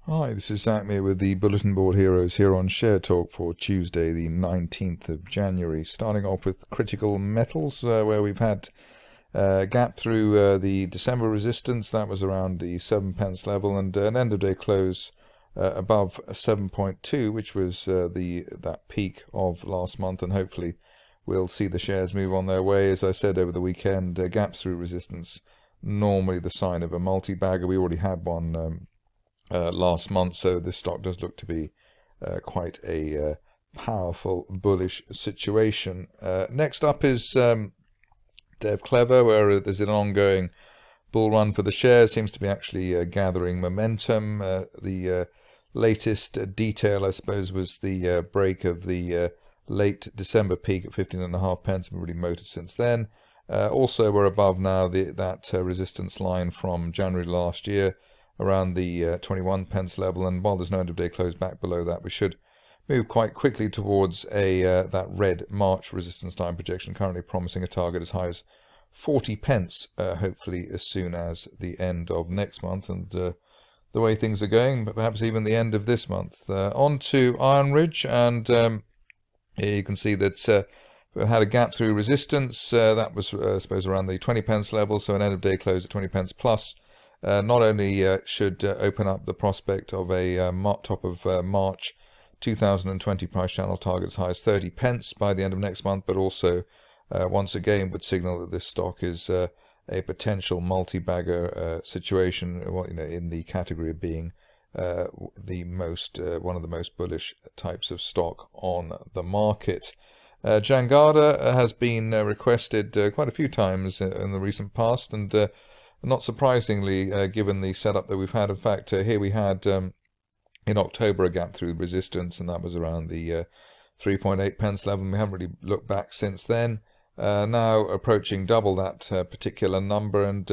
Hi, this is Zak Mir with the Bulletin Board Heroes here on Share Talk for Tuesday, the 19th of January. Starting off with critical metals, where we've had a gap through the December resistance. That was around the 7 pence level, and an end of day close above 7.2, which was that peak of last month, and hopefully we'll see the shares move on their way. As I said over the weekend, gaps through resistance, normally the sign of a multi-bagger. We already had one last month, so this stock does look to be quite a powerful bullish situation. Next up is Dev Clever, where there's an ongoing bull run for the shares, seems to be actually gathering momentum. The latest detail, I suppose, was the break of the late December peak at 15.5 pence, and really motored since then. Also, we're above now that resistance line from January last year, around the 21 pence level, and while there's no end of day close back below that, we should move quite quickly towards that red March resistance line projection, currently promising a target as high as 40 pence, hopefully as soon as the end of next month, and the way things are going, but perhaps even the end of this month. On to IronRidge, and here you can see that we had a gap through resistance. That was, I suppose, around the 20 pence level, so an end of day close at 20 pence plus. Not only should open up the prospect of a top of March 2020 price channel target as high as 30 pence by the end of next month, but also once again would signal that this stock is a potential multi-bagger situation, in the category of being one of the most bullish types of stock on the market. Jangada has been requested quite a few times in the recent past, and not surprisingly, given the setup that we've had. In fact, here we had in October a gap through resistance, and that was around the 3.8 pence level. We haven't really looked back since then. Now approaching double that particular number, and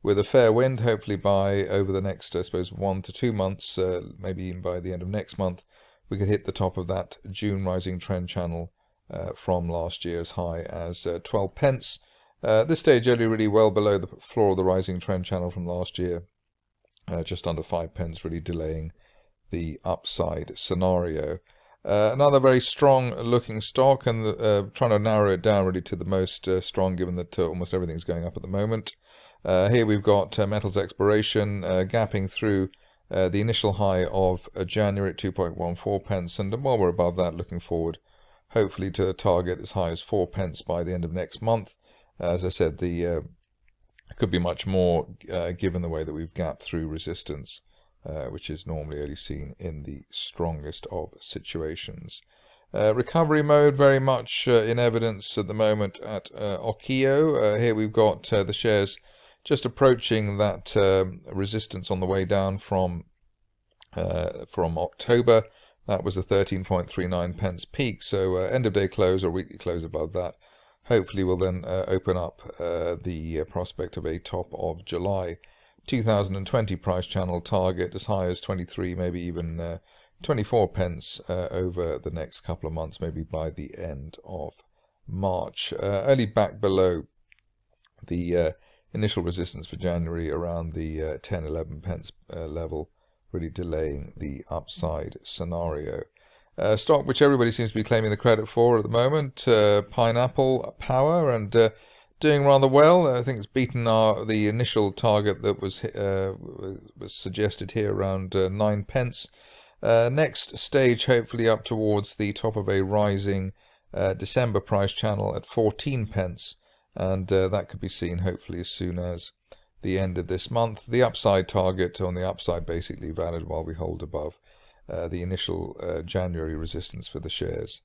with a fair wind, hopefully by over the next, I suppose, 1 to 2 months, maybe even by the end of next month, we could hit the top of that June rising trend channel from last year as high as 12 pence. This stage only really well below the floor of the rising trend channel from last year, just under 5 pence, really delaying the upside scenario. Another very strong looking stock, and trying to narrow it down really to the most strong, given that almost everything's going up at the moment. Here we've got metals exploration gapping through the initial high of January at 2.14 pence, and while we're above that, looking forward hopefully to a target as high as 4 pence by the end of next month. As I said, the could be much more given the way that we've gapped through resistance, which is normally only seen in the strongest of situations. Recovery mode very much in evidence at the moment at OKYO. Here we've got the shares just approaching that resistance on the way down from October. That was a 13.39 pence peak, so end of day close or weekly close above that hopefully will then open up the prospect of a top of July 2020 price channel target as high as 23, maybe even 24 pence over the next couple of months, maybe by the end of March. Only back below the initial resistance for January around the 10-11 pence level, really delaying the upside scenario. Stock which everybody seems to be claiming the credit for at the moment, Pineapple Power, and doing rather well. I think it's beaten the initial target that was suggested here around 9 pence. Next stage, hopefully up towards the top of a rising December price channel at 14 pence, and that could be seen hopefully as soon as the end of this month. The upside target on the upside basically valid while we hold above the initial January resistance for the shares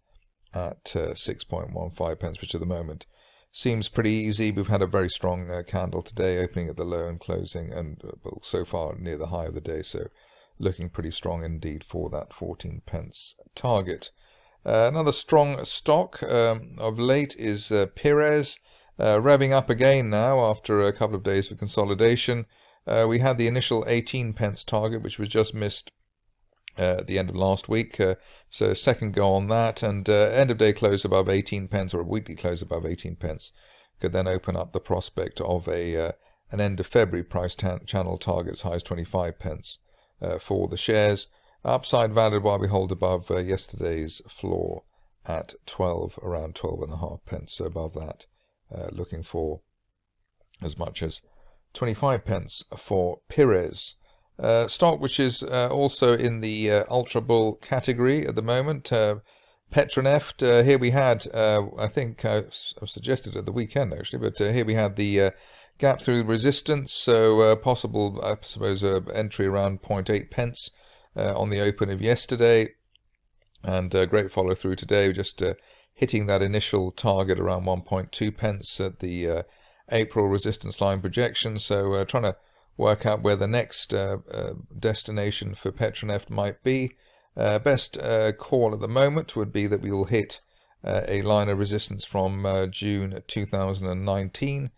at 6.15 pence, which at the moment seems pretty easy. We've had a very strong candle today, opening at the low and closing, and so far near the high of the day, so looking pretty strong indeed for that 14 pence target. Another strong stock of late is Perez, revving up again now after a couple of days of consolidation. We had the initial 18 pence target, which was just missed at the end of last week, so second go on that, and end of day close above 18 pence, or a weekly close above 18 pence, could then open up the prospect of an end of February price channel target as high as 25 pence. for the shares. Upside valid while we hold above yesterday's floor at around 12.5 pence. So above that, looking for as much as 25 pence for Pires. Stock which is also in the ultra bull category at the moment. PetroNeft, here we had, I think I suggested at the weekend actually, but here we had the gap through resistance, so possible, I suppose, entry around 0.8 pence on the open of yesterday, and great follow through today, just hitting that initial target around 1.2 pence at the April resistance line projection. So trying to work out where the next destination for PetroNeft might be. Best call at the moment would be that we will hit a line of resistance from June 2019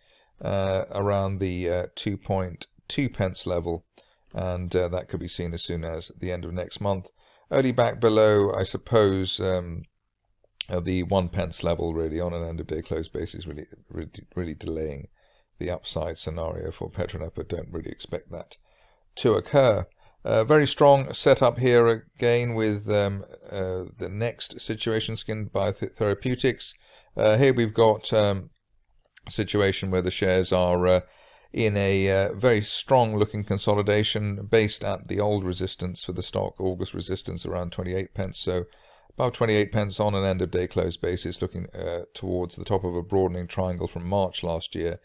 around the 2.2 pence level, and that could be seen as soon as the end of next month. Only back below, I suppose, the 1 pence level, really, on an end of day close basis, really delaying the upside scenario for PetroNeft, but don't really expect that to occur. Very strong setup here again with the next situation, Skinbiotherapeutics. Here we've got a situation where the shares are in a very strong looking consolidation based at the old resistance for the stock, August resistance around 28 pence. So about 28 pence on an end of day close basis, looking towards the top of a broadening triangle from March last year.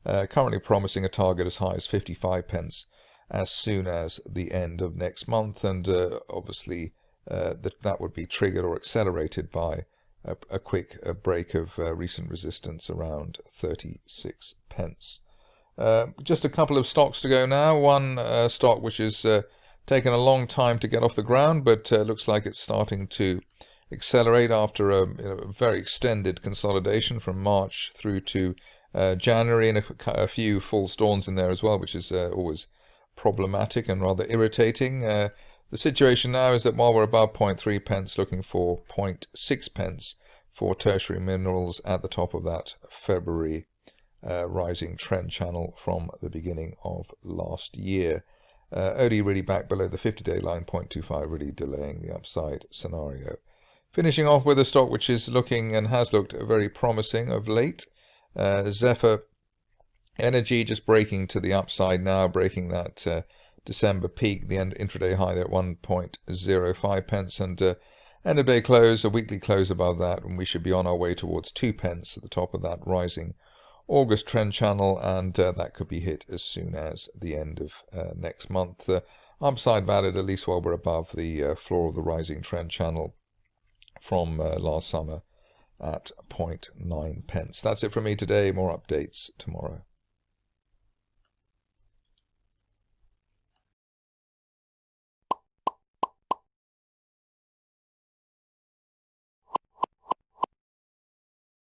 Currently promising a target as high as 55 pence as soon as the end of next month, and obviously that would be triggered or accelerated by a quick break of recent resistance around 36 pence. Just a couple of stocks to go now. One stock which has taken a long time to get off the ground, but looks like it's starting to accelerate after a very extended consolidation from March through to January, and a few false dawns in there as well, which is always problematic and rather irritating. The situation now is that while we're above 0.3 pence, looking for 0.6 pence for Tertiary Minerals at the top of that February rising trend channel from the beginning of last year. Only really back below the 50-day line, 0.25, really delaying the upside scenario. Finishing off with a stock which is looking and has looked very promising of late. Zephyr Energy just breaking to the upside now, breaking that December peak, the intraday high there at 1.05 pence, and end of day close, a weekly close above that, and we should be on our way towards 2 pence at the top of that rising August trend channel, and that could be hit as soon as the end of next month. Upside valid at least while we're above the floor of the rising trend channel from last summer at 0.9 pence. That's it from me today. More updates tomorrow.